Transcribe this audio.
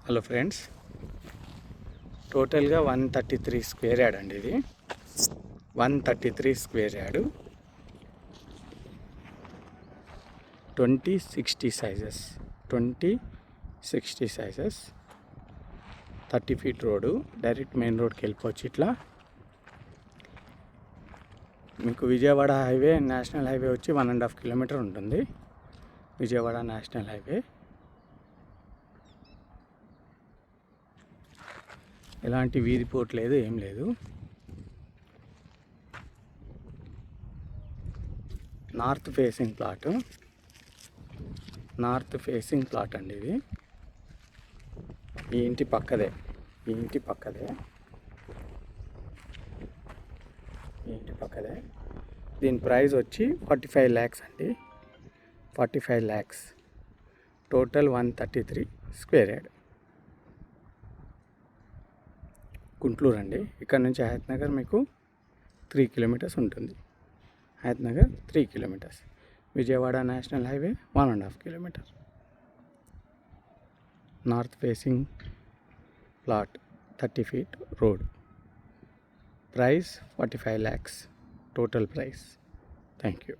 Hello friends, టోటల్గా 133 square yard అండి. ఇది 133 square yard, 20-60 sizes, 20-60 sizes, 30 feet road. Direct main రోడ్కి వెళ్ళిపోవచ్చు. ఇట్లా మీకు విజయవాడ హైవే, నేషనల్ హైవే వచ్చి 1.5 కిలోమీటర్ ఉంటుంది. Vijayawada national highway. ఎలాంటి వీధి పోటు లేదు, ఏం లేదు. నార్త్ ఫేసింగ్ ప్లాట్ అండి ఇది. ఈ ఇంటి పక్కదే దీని ప్రైస్ వచ్చి 45 lakhs అండి. 45 lakhs. Total 133 square yard. Guntur అండి. ఇక్కడ నుంచి హయత్ నగర్ మీకు 3 కిలోమీటర్స్ ఉంటుంది. Hayat Nagar 3 kilometres. Vijayawada national highway 1.5 kilometre. North facing plot, 30 feet road. Price 45 lakhs total price. Thank you.